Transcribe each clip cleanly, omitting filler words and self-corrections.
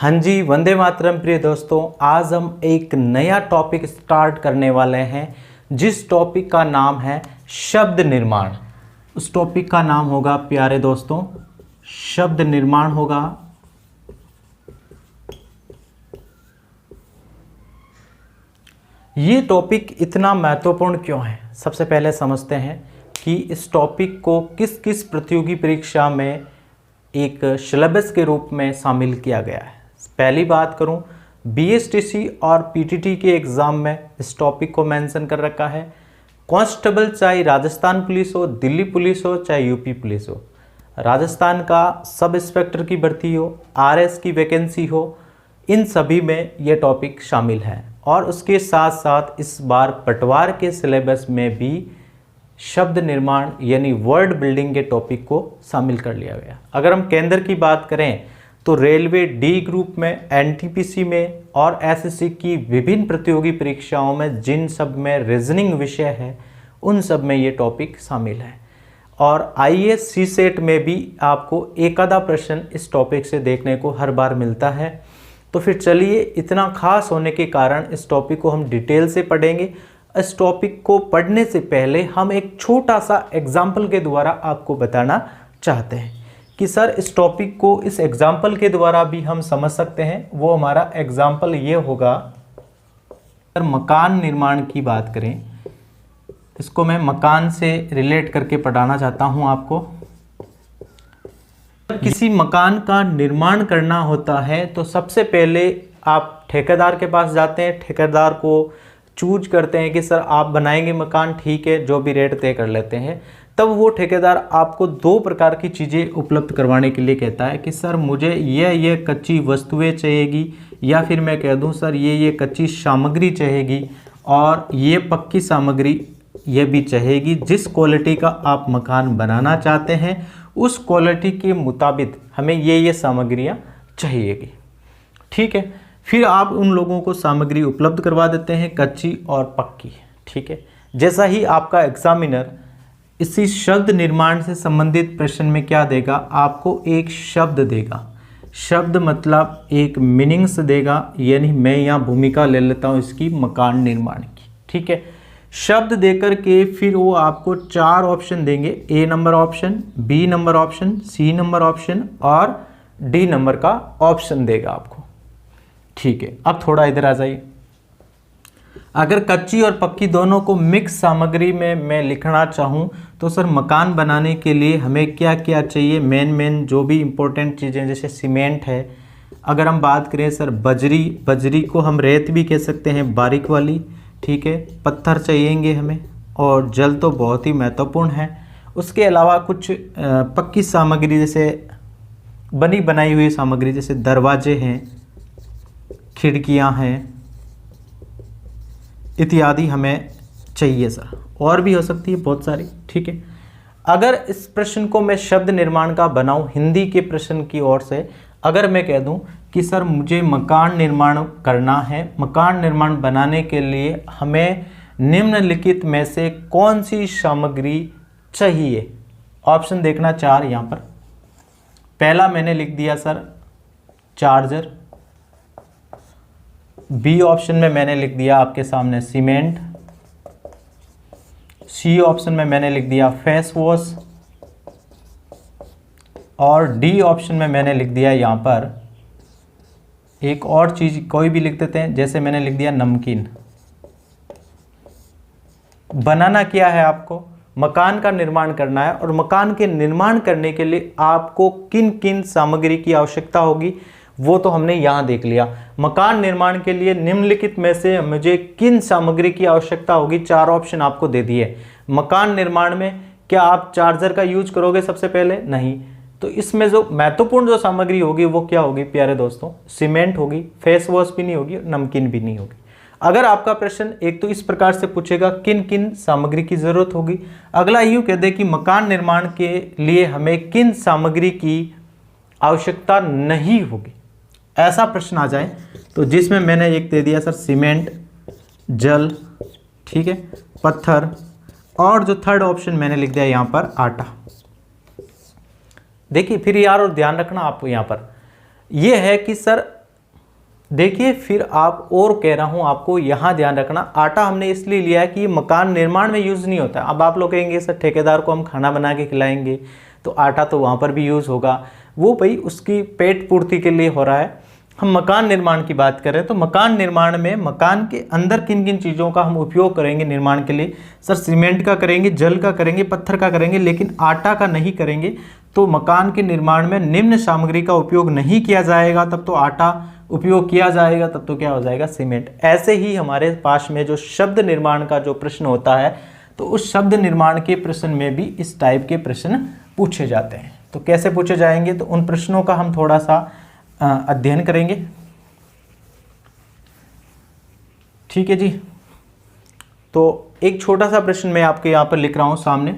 हाँ जी, वंदे मातरम प्रिय दोस्तों। आज हम एक नया टॉपिक स्टार्ट करने वाले हैं जिस टॉपिक का नाम है शब्द निर्माण। उस टॉपिक का नाम होगा प्यारे दोस्तों शब्द निर्माण होगा। ये टॉपिक इतना महत्वपूर्ण क्यों है, सबसे पहले समझते हैं कि इस टॉपिक को किस किस प्रतियोगी परीक्षा में एक सिलेबस के रूप में शामिल किया गया है। पहली बात करूं, बीएसटीसी और पीटीटी के एग्ज़ाम में इस टॉपिक को मेंशन कर रखा है। कांस्टेबल चाहे राजस्थान पुलिस हो, दिल्ली पुलिस हो, चाहे यूपी पुलिस हो, राजस्थान का सब इंस्पेक्टर की भर्ती हो, आरएस की वैकेंसी हो, इन सभी में ये टॉपिक शामिल है। और उसके साथ साथ इस बार पटवार के सिलेबस में भी शब्द निर्माण यानी वर्ड बिल्डिंग के टॉपिक को शामिल कर लिया गया। अगर हम केंद्र की बात करें तो रेलवे डी ग्रुप में, एनटीपीसी में और एसएससी की विभिन्न प्रतियोगी परीक्षाओं में जिन सब में रीजनिंग विषय है उन सब में ये टॉपिक शामिल है। और आईएएस सीसेट में भी आपको एक आधा प्रश्न इस टॉपिक से देखने को हर बार मिलता है। तो फिर चलिए, इतना खास होने के कारण इस टॉपिक को हम डिटेल से पढ़ेंगे। इस टॉपिक को पढ़ने से पहले हम एक छोटा सा एग्जाम्पल के द्वारा आपको बताना चाहते हैं कि सर इस टॉपिक को इस एग्जाम्पल के द्वारा भी हम समझ सकते हैं। वो हमारा एग्जाम्पल ये होगा, अगर मकान निर्माण की बात करें, इसको मैं मकान से रिलेट करके पढ़ाना चाहता हूं आपको। किसी मकान का निर्माण करना होता है तो सबसे पहले आप ठेकेदार के पास जाते हैं, ठेकेदार को चूज करते हैं कि सर आप बनाएंगे मकान, ठीक है, जो भी रेट तय कर लेते हैं। तब वो ठेकेदार आपको दो प्रकार की चीज़ें उपलब्ध करवाने के लिए कहता है कि सर मुझे ये कच्ची वस्तुएं चाहिएगी, या फिर मैं कह दूं सर ये कच्ची सामग्री चाहिएगी और ये पक्की सामग्री ये भी चाहिएगी। जिस क्वालिटी का आप मकान बनाना चाहते हैं उस क्वालिटी के मुताबिक हमें ये सामग्रियाँ चाहिएगी, ठीक है। फिर आप उन लोगों को सामग्री उपलब्ध करवा देते हैं, कच्ची और पक्की, ठीक है। जैसा ही आपका एग्जामिनर इसी शब्द निर्माण से संबंधित प्रश्न में क्या देगा, आपको एक शब्द देगा। शब्द मतलब एक मीनिंग्स देगा, यानी मैं यहाँ भूमिका ले लेता हूँ इसकी मकान निर्माण की, ठीक है। शब्द देकर के फिर वो आपको 4 ऑप्शन देंगे, A number option, B number option, C number option और डी नंबर का ऑप्शन देगा आपको, ठीक है। अब थोड़ा इधर आ जाइए। अगर कच्ची और पक्की दोनों को मिक्स सामग्री में मैं लिखना चाहूँ तो सर मकान बनाने के लिए हमें क्या क्या चाहिए, मेन जो भी इम्पोर्टेंट चीज़ें, जैसे सीमेंट है। अगर हम बात करें सर बजरी को हम रेत भी कह सकते हैं, बारीक वाली, ठीक है। पत्थर चाहिएंगे हमें, और जल तो बहुत ही महत्वपूर्ण है। उसके अलावा कुछ पक्की सामग्री जैसे बनी बनाई हुई सामग्री, जैसे दरवाजे हैं, खिड़कियां हैं इत्यादि हमें चाहिए सर। और भी हो सकती है बहुत सारी, ठीक है। अगर इस प्रश्न को मैं शब्द निर्माण का बनाऊं हिंदी के प्रश्न की ओर से, अगर मैं कह दूं कि सर मुझे मकान निर्माण करना है, मकान निर्माण बनाने के लिए हमें निम्नलिखित में से कौन सी सामग्री चाहिए, ऑप्शन देखना 4 यहाँ पर। पहला मैंने लिख दिया सर चार्जर, बी ऑप्शन में मैंने लिख दिया आपके सामने सीमेंट, सी ऑप्शन में मैंने लिख दिया फेस वॉश, और डी ऑप्शन में मैंने लिख दिया यहाँ पर एक और चीज़ कोई भी लिख देते हैं, जैसे मैंने लिख दिया नमकीन। बनाना क्या है, आपको मकान का निर्माण करना है, और मकान के निर्माण करने के लिए आपको किन किन सामग्री की आवश्यकता होगी वो तो हमने यहाँ देख लिया। मकान निर्माण के लिए निम्नलिखित में से मुझे किन सामग्री की आवश्यकता होगी, 4 ऑप्शन आपको दे दिए। मकान निर्माण में क्या आप चार्जर का यूज करोगे सबसे पहले? नहीं। तो इसमें जो महत्वपूर्ण जो सामग्री होगी वो क्या होगी प्यारे दोस्तों, सीमेंट होगी, फेस वॉश भी नहीं होगी, नमकीन भी नहीं होगी। अगर आपका प्रश्न एक तो इस प्रकार से पूछेगा किन किन सामग्री की जरूरत होगी, अगला यूं कह दे कि मकान निर्माण के लिए हमें किन सामग्री की आवश्यकता नहीं होगी, ऐसा प्रश्न आ जाए तो जिसमें मैंने एक दे दिया सर सीमेंट, जल, ठीक है, पत्थर, और जो थर्ड ऑप्शन मैंने लिख दिया यहाँ पर आटा। देखिए फिर यार और ध्यान रखना आपको यहाँ पर यह है कि सर देखिए फिर आप और कह रहा हूँ आपको यहाँ ध्यान रखना, आटा हमने इसलिए लिया है कि मकान निर्माण में यूज़ नहीं होता है। अब आप लोग कहेंगे सर ठेकेदार को हम खाना बना के खिलाएंगे तो आटा तो वहाँ पर भी यूज़ होगा, वो भाई उसकी पेट पूर्ति के लिए हो रहा है। हम मकान निर्माण की बात करें तो मकान निर्माण में मकान के अंदर किन किन चीज़ों का हम उपयोग करेंगे निर्माण के लिए? सर सीमेंट का करेंगे, जल का करेंगे, पत्थर का करेंगे, लेकिन आटा का नहीं करेंगे। तो मकान के निर्माण में निम्न सामग्री का उपयोग नहीं किया जाएगा, तब तो आटा उपयोग किया जाएगा, तब तो क्या हो जाएगा? सीमेंट। ऐसे ही हमारे पास में जो शब्द निर्माण का जो प्रश्न होता है तो उस शब्द निर्माण के प्रश्न में भी इस टाइप के प्रश्न पूछे जाते हैं। तो कैसे पूछे जाएंगे, तो उन प्रश्नों का हम थोड़ा सा अध्ययन करेंगे। ठीक है जी। तो एक छोटा सा प्रश्न मैं आपके यहाँ पर लिख रहा हूँ सामने।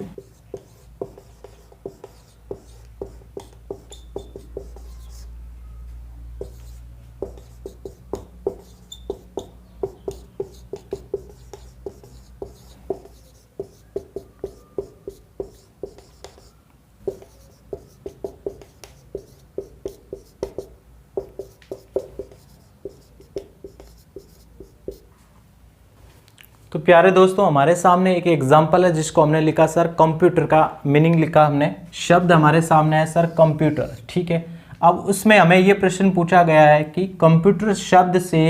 तो प्यारे दोस्तों हमारे सामने एक एग्जाम्पल है जिसको हमने लिखा सर कंप्यूटर का मीनिंग लिखा हमने। शब्द हमारे सामने है सर कंप्यूटर। ठीक है, अब उसमें हमें ये प्रश्न पूछा गया है कि कंप्यूटर शब्द से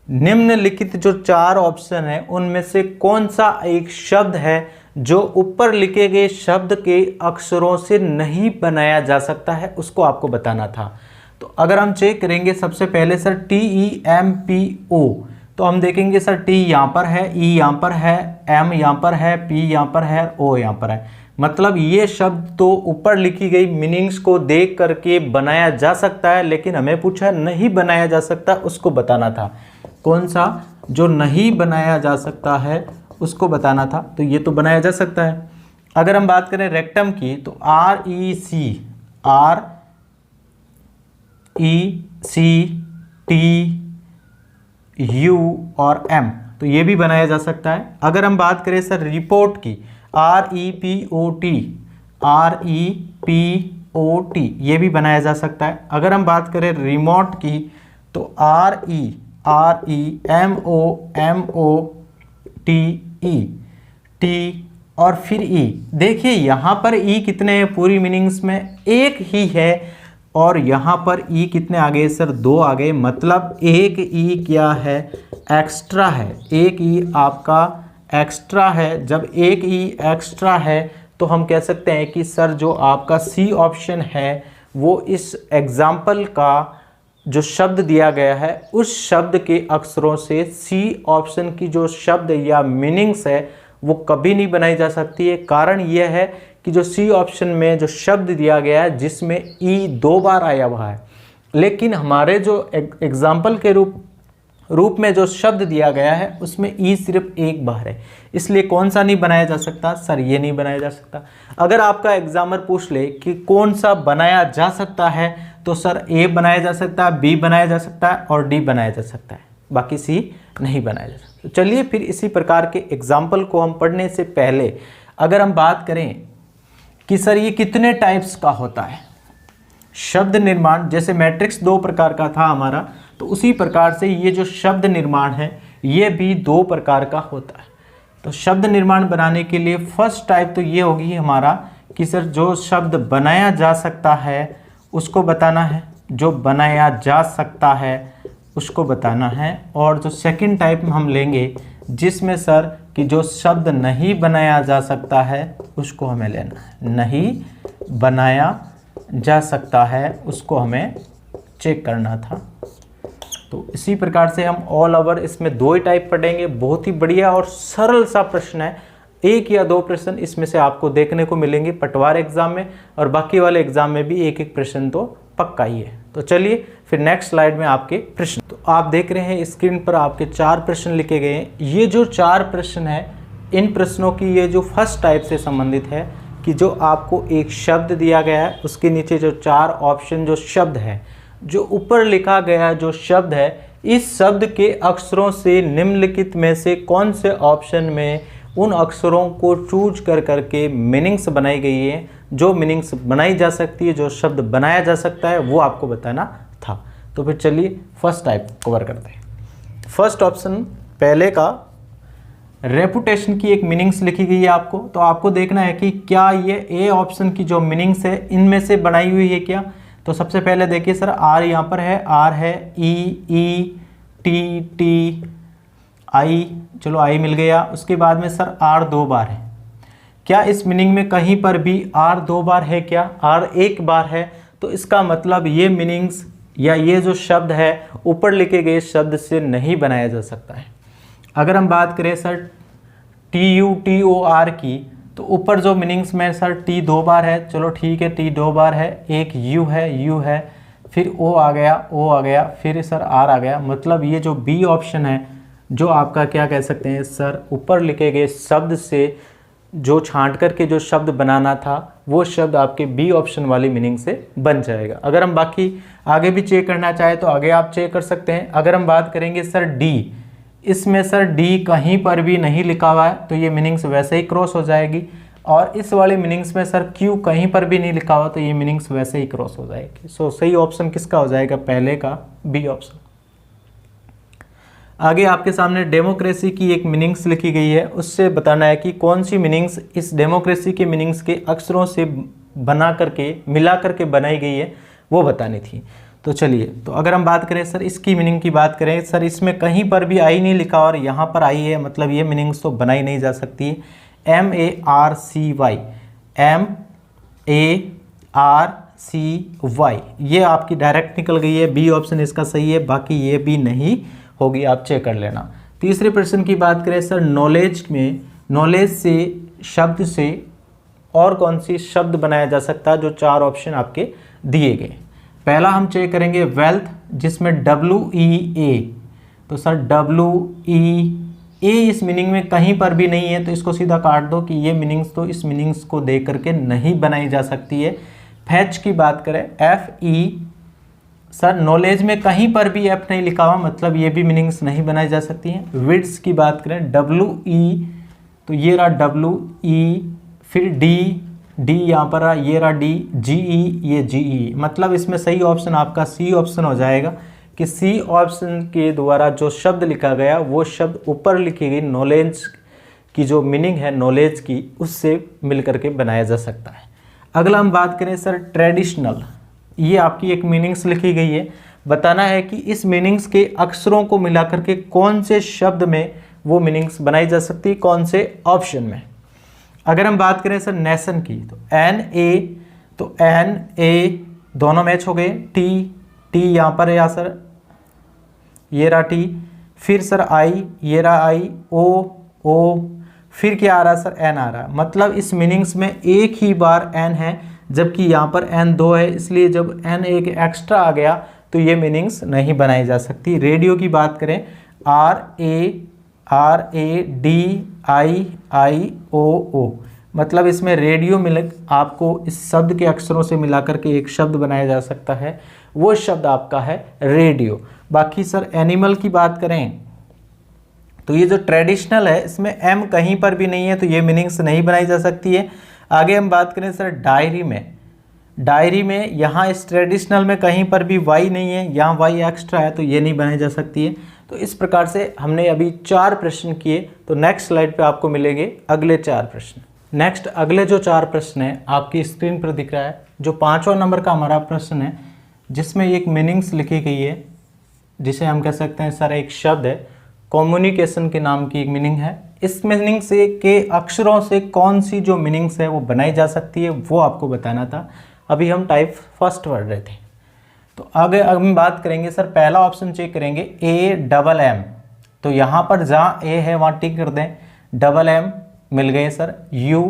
निम्नलिखित जो 4 ऑप्शन है उनमें से कौन सा एक शब्द है जो ऊपर लिखे गए शब्द के अक्षरों से नहीं बनाया जा सकता है, उसको आपको बताना था। तो अगर हम चेक करेंगे सबसे पहले सर TEMPO, तो हम देखेंगे सर T यहाँ पर है, E यहाँ पर है, M यहाँ पर है, P यहाँ पर है, O यहाँ पर है। मतलब ये शब्द तो ऊपर लिखी गई मीनिंग्स को देख करके बनाया जा सकता है, लेकिन हमें पूछा नहीं बनाया जा सकता, उसको बताना था। कौन सा जो नहीं बनाया जा सकता है उसको बताना था। तो ये तो बनाया जा सकता है। अगर हम बात करें रेक्टम की तो RECT U और M, तो ये भी बनाया जा सकता है। अगर हम बात करें सर रिपोर्ट की REPOT, ये भी बनाया जा सकता है। अगर हम बात करें रिमोट की तो REMOTE, T और फिर E। देखिए यहाँ पर E कितने हैं पूरी मीनिंग्स में? एक ही है, और यहाँ पर E कितने आ गए सर? 2 आ गए। मतलब एक E क्या है? एक्स्ट्रा है। एक E आपका एक्स्ट्रा है। जब एक E एक्स्ट्रा है तो हम कह सकते हैं कि सर जो आपका C ऑप्शन है वो इस एग्जाम्पल का जो शब्द दिया गया है उस शब्द के अक्षरों से C ऑप्शन की जो शब्द या मीनिंग्स है वो कभी नहीं बनाई जा सकती है। कारण यह है कि जो C ऑप्शन में जो शब्द दिया गया है जिसमें E 2 बार आया हुआ है, लेकिन हमारे जो एग्जाम्पल के रूप में जो शब्द दिया गया है उसमें E सिर्फ 1 बार है। इसलिए कौन सा नहीं बनाया जा सकता? सर ये नहीं बनाया जा सकता। अगर आपका एग्जामर पूछ ले कि कौन सा बनाया जा सकता है तो सर A बनाया जा सकता है, B बनाया जा सकता है और D बनाया जा सकता है, बाकी C नहीं बनाया जा सकता। तो चलिए फिर इसी प्रकार के एग्जाम्पल को हम पढ़ने से पहले अगर हम बात करें कि सर ये कितने टाइप्स का होता है शब्द निर्माण, जैसे मैट्रिक्स 2 प्रकार का था हमारा, तो उसी प्रकार से ये जो शब्द निर्माण है ये भी 2 प्रकार का होता है। तो शब्द निर्माण बनाने के लिए फर्स्ट टाइप तो ये होगी हमारा कि सर जो शब्द बनाया जा सकता है उसको बताना है, जो बनाया जा सकता है उसको बताना है। और जो सेकंड टाइप हम लेंगे जिसमें सर कि जो शब्द नहीं बनाया जा सकता है उसको हमें लेना है। नहीं बनाया जा सकता है उसको हमें चेक करना था। तो इसी प्रकार से हम ऑल ओवर इसमें 2 ही टाइप पढ़ेंगे। बहुत ही बढ़िया और सरल सा प्रश्न है। 1 या 2 प्रश्न इसमें से आपको देखने को मिलेंगे पटवार एग्जाम में, और बाकी वाले एग्जाम में भी 1-1 प्रश्न तो पक्का ही है। तो चलिए फिर नेक्स्ट स्लाइड में आपके प्रश्न। तो आप देख रहे हैं स्क्रीन पर आपके 4 प्रश्न लिखे गए हैं। ये जो 4 प्रश्न है इन प्रश्नों की ये जो फर्स्ट टाइप से संबंधित है कि जो आपको एक शब्द दिया गया है उसके नीचे जो 4 ऑप्शन जो शब्द है, जो ऊपर लिखा गया जो शब्द है, इस शब्द के अक्षरों से निम्नलिखित में से कौन से ऑप्शन में उन अक्षरों को चूज कर करके मीनिंग्स बनाई गई है। जो मीनिंग्स बनाई जा सकती है, जो शब्द बनाया जा सकता है वो आपको बताना था। तो फिर चलिए फर्स्ट टाइप कवर करते हैं। फर्स्ट ऑप्शन पहले का रेपुटेशन की एक मीनिंग्स लिखी गई है आपको, तो आपको देखना है कि क्या ये ए ऑप्शन की जो मीनिंग्स है इनमें से बनाई हुई है क्या। तो सबसे पहले देखिए सर आर यहाँ पर है, आर है, ई टी टी आई, चलो आई मिल गया। उसके बाद में सर आर 2 बार है, क्या इस मीनिंग में कहीं पर भी आर 2 बार है क्या, आर 1 बार है। तो इसका मतलब ये मीनिंग्स या ये जो शब्द है ऊपर लिखे गए शब्द से नहीं बनाया जा सकता है। अगर हम बात करें सर TUTOR की, तो ऊपर जो मीनिंग्स में सर T 2 बार है, चलो ठीक है T 2 बार है, एक U है, फिर O आ गया, फिर सर R आ गया। मतलब ये जो B ऑप्शन है जो आपका क्या कह सकते हैं सर ऊपर लिखे गए शब्द से जो छांट करके जो शब्द बनाना था वो शब्द आपके बी ऑप्शन वाली मीनिंग से बन जाएगा। अगर हम बाकी आगे भी चेक करना चाहें तो आगे आप चेक कर सकते हैं। अगर हम बात करेंगे सर डी, इसमें सर डी कहीं पर भी नहीं लिखा हुआ है तो ये मीनिंग्स वैसे ही क्रॉस हो जाएगी, और इस वाले मीनिंग्स में सर क्यू कहीं पर भी नहीं लिखा हुआ तो ये मीनिंग्स वैसे ही क्रॉस हो जाएगी। सो सही ऑप्शन किसका हो जाएगा, पहले का बी ऑप्शन। आगे आपके सामने डेमोक्रेसी की एक मीनिंग्स लिखी गई है, उससे बताना है कि कौन सी मीनिंग्स इस डेमोक्रेसी के मीनिंग्स के अक्षरों से बना करके मिला करके बनाई गई है वो बतानी थी। तो चलिए, तो अगर हम बात करें सर इसकी मीनिंग की बात करें सर, इसमें कहीं पर भी आई नहीं लिखा और यहाँ पर आई है, मतलब ये मीनिंग्स तो बनाई नहीं जा सकती है। MARCY ये आपकी डायरेक्ट निकल गई है, बी ऑप्शन इसका सही है, बाकी ये भी नहीं होगी, आप चेक कर लेना। तीसरे प्रश्न की बात करें सर, नॉलेज में नॉलेज से शब्द से और कौन सी शब्द बनाया जा सकता है, जो 4 ऑप्शन आपके दिए गए। पहला हम चेक करेंगे वेल्थ, जिसमें WEA, तो सर WEA इस मीनिंग में कहीं पर भी नहीं है तो इसको सीधा काट दो कि ये मीनिंग्स तो इस मीनिंग्स को देख करके नहीं बनाई जा सकती है। फैच की बात करें FE, सर नॉलेज में कहीं पर भी एफ नहीं लिखा हुआ, मतलब ये भी मीनिंग्स नहीं बनाई जा सकती हैं। विड्स की बात करें WE, तो ये रहा WE, फिर D यहाँ पर रहा, ये रहा D, GE ये GE, मतलब इसमें सही ऑप्शन आपका C ऑप्शन हो जाएगा कि C ऑप्शन के द्वारा जो शब्द लिखा गया वो शब्द ऊपर लिखी गई नॉलेज की जो मीनिंग है नॉलेज की उससे मिल करके बनाया जा सकता है। अगला हम बात करें सर ट्रेडिशनल, ये आपकी एक मीनिंग्स लिखी गई है, बताना है कि इस मीनिंग्स के अक्षरों को मिलाकर के कौन से शब्द में वो मीनिंग्स बनाई जा सकती है, कौन से ऑप्शन में। अगर हम बात करें सर नेशन की, तो NA, तो NA दोनों मैच हो गए, T यहाँ पर है या सर ये रहा T, फिर सर I ये रहा I, O फिर क्या आ रहा है सर N आ रहा है, मतलब इस मीनिंग्स में एक ही बार N है जबकि यहाँ पर N 2 है, इसलिए जब N एक एक्स्ट्रा आ गया तो ये मीनिंग्स नहीं बनाई जा सकती। रेडियो की बात करें RADIO, मतलब इसमें रेडियो मिल आपको इस शब्द के अक्षरों से मिलाकर के एक शब्द बनाया जा सकता है, वो शब्द आपका है रेडियो। बाकी सर एनिमल की बात करें तो ये जो ट्रेडिशनल है इसमें M कहीं पर भी नहीं है तो ये मीनिंग्स नहीं बनाई जा सकती है। आगे हम बात करें सर डायरी में यहाँ इस ट्रेडिशनल में कहीं पर भी Y नहीं है, यहाँ Y एक्स्ट्रा है तो ये नहीं बनाई जा सकती है। तो इस प्रकार से हमने अभी 4 प्रश्न किए, तो नेक्स्ट स्लाइड पे आपको मिलेंगे अगले 4 प्रश्न। नेक्स्ट अगले जो 4 प्रश्न है आपकी स्क्रीन पर दिख रहा है, जो 5वां नंबर का हमारा प्रश्न है जिसमें एक मीनिंग्स लिखी गई है जिसे हम कह सकते हैं सर एक शब्द है कम्युनिकेशन के नाम की एक मीनिंग है। इस मीनिंग से के अक्षरों से कौन सी जो मीनिंग्स है वो बनाई जा सकती है वो आपको बताना था। अभी हम टाइप फर्स्ट पढ़ रहे थे, तो आगे हम बात करेंगे सर पहला ऑप्शन चेक करेंगे AMM, तो यहाँ पर जहाँ A है वहाँ टिक कर दें, MM मिल गए सर, U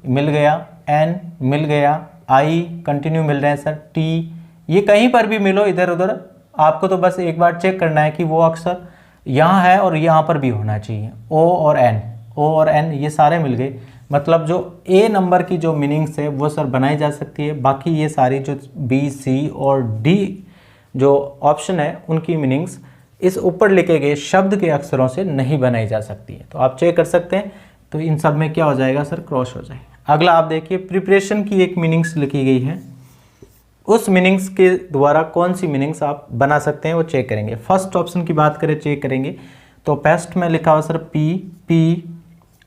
मिल गया, N मिल गया, I कंटिन्यू मिल रहे हैं सर, T ये कहीं पर भी मिलो इधर उधर, आपको तो बस एक बार चेक करना है कि वो अक्षर यहाँ है और यहाँ पर भी होना चाहिए। O और N ये सारे मिल गए, मतलब जो A नंबर की जो मीनिंग्स है वो सर बनाई जा सकती है। बाकी ये सारी जो B, C और D जो ऑप्शन है उनकी मीनिंग्स इस ऊपर लिखे गए शब्द के अक्षरों से नहीं बनाई जा सकती है। तो आप चेक कर सकते हैं, तो इन सब में क्या हो जाएगा सर क्रॉस हो जाएगा। अगला आप देखिए प्रिपरेशन की एक मीनिंग्स लिखी गई है, उस मीनिंग्स के द्वारा कौन सी मीनिंग्स आप बना सकते हैं वो चेक करेंगे। फर्स्ट ऑप्शन की बात करें, चेक करेंगे तो पेस्ट में लिखा हुआ सर पी,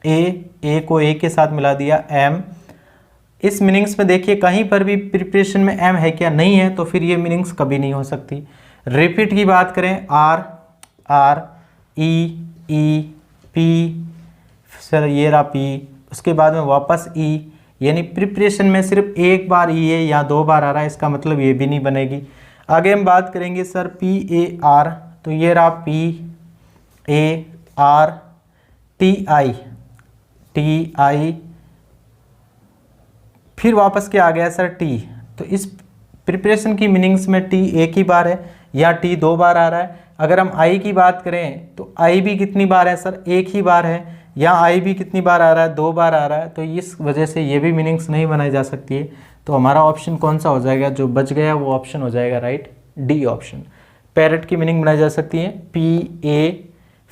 ए को ए के साथ मिला दिया, एम। इस मीनिंग्स में देखिए कहीं पर भी प्रिपरेशन में एम है क्या, नहीं है, तो फिर ये मीनिंग्स कभी नहीं हो सकती। रिपीट की बात करें, आर, ई, पी, सर ये रहा पी, उसके बाद में वापस ई, यानी प्रिपरेशन में सिर्फ एक बार ई है या 2 बार आ रहा है, इसका मतलब ये भी नहीं बनेगी। आगे हम बात करेंगे सर PAR, तो ये रहा PAR, TI, फिर वापस क्या आ गया सर टी। तो इस प्रिपरेशन की मीनिंग्स में टी एक ही बार है या टी 2 बार आ रहा है। अगर हम आई की बात करें तो आई भी कितनी बार है सर, एक ही बार है, या आई भी कितनी बार आ रहा है, 2 बार आ रहा है, तो इस वजह से ये भी मीनिंग्स नहीं बनाई जा सकती है। तो हमारा ऑप्शन कौन सा हो जाएगा, जो बच गया वो ऑप्शन हो जाएगा राइट, डी ऑप्शन। पैरेट की मीनिंग बनाई जा सकती है PA,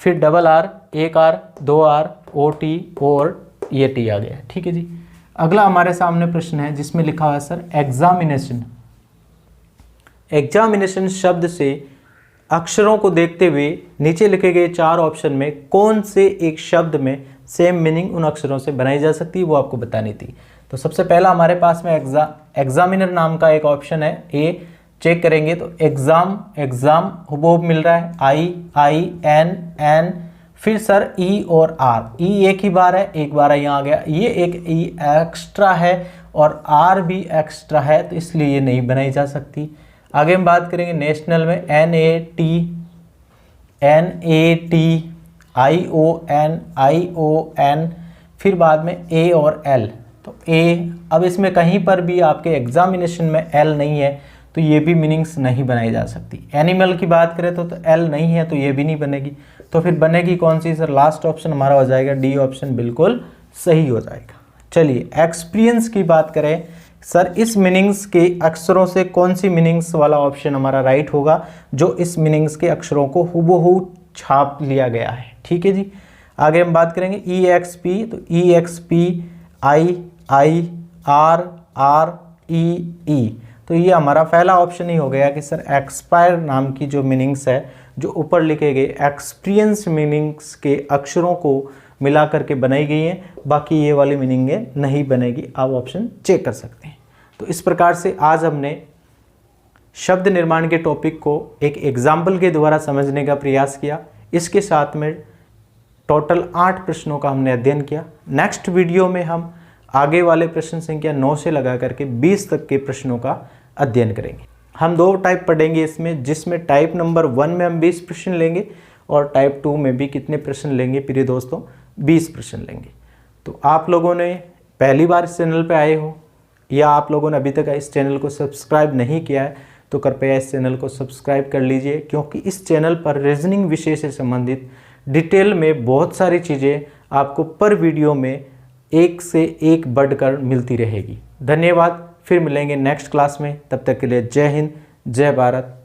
फिर डबल R, एक R, 2 R, OT, और ये टी आ गया। ठीक है जी। अगला हमारे सामने प्रश्न है जिसमें लिखा हुआ है सर एग्जामिनेशन। एग्जामिनेशन शब्द से अक्षरों को देखते हुए नीचे लिखे गए 4 ऑप्शन में कौन से एक शब्द में सेम मीनिंग उन अक्षरों से बनाई जा सकती है वो आपको बतानी थी। तो सबसे पहला हमारे पास में एग्जामिनर नाम का एक ऑप्शन है, ए। चेक करेंगे तो एग्जाम हुबहू मिल रहा है, आई, एन, फिर सर ई और आर। ई एक ही बार है, एक बार यहाँ आ गया, ये एक ई एक्स्ट्रा है और आर भी एक्स्ट्रा है, तो इसलिए ये नहीं बनाई जा सकती। आगे हम बात करेंगे नेशनल में, NAT, ION, फिर बाद में ए और एल। तो ए, अब इसमें कहीं पर भी आपके एग्जामिनेशन में एल नहीं है तो ये भी मीनिंग्स नहीं बनाई जा सकती। एनिमल की बात करें तो एल नहीं है तो ये भी नहीं बनेगी। तो फिर बनेगी कौन सी सर, लास्ट ऑप्शन हमारा हो जाएगा डी ऑप्शन, बिल्कुल सही हो जाएगा। चलिए एक्सपीरियंस की बात करें सर, इस मीनिंग्स के अक्षरों से कौन सी मीनिंग्स वाला ऑप्शन हमारा राइट होगा, जो इस मीनिंग्स के अक्षरों को हुबहू छाप लिया गया है। ठीक है जी। आगे हम बात करेंगे EXP, तो EXP, I, R, E, तो ये हमारा पहला ऑप्शन ही हो गया कि सर एक्सपायर नाम की जो मीनिंग्स है, जो ऊपर लिखे गए एक्सपीरियंस मीनिंग्स के अक्षरों को मिला करके बनाई गई है, बाकी ये वाली मीनिंगें नहीं बनेगी। आप ऑप्शन चेक कर सकते हैं। तो इस प्रकार से आज हमने शब्द निर्माण के टॉपिक को एक एग्जाम्पल के द्वारा समझने का प्रयास किया। इसके साथ में टोटल 8 प्रश्नों का हमने अध्ययन किया। नेक्स्ट वीडियो में हम आगे वाले प्रश्न संख्या 9 से लगा करके 20 तक के प्रश्नों का अध्ययन करेंगे। हम 2 टाइप पढ़ेंगे इसमें, जिसमें टाइप नंबर 1 में हम 20 प्रश्न लेंगे और टाइप 2 में भी कितने प्रश्न लेंगे प्रिय दोस्तों, 20 प्रश्न लेंगे। तो आप लोगों ने पहली बार इस चैनल पर आए हो या आप लोगों ने अभी तक इस चैनल को सब्सक्राइब नहीं किया है तो कृपया इस चैनल को सब्सक्राइब कर लीजिए, क्योंकि इस चैनल पर रीजनिंग विषय से संबंधित डिटेल में बहुत सारी चीज़ें आपको पर वीडियो में एक से एक बढ़कर मिलती रहेगी। धन्यवाद। फिर मिलेंगे नेक्स्ट क्लास में, तब तक के लिए जय हिंद, जय भारत।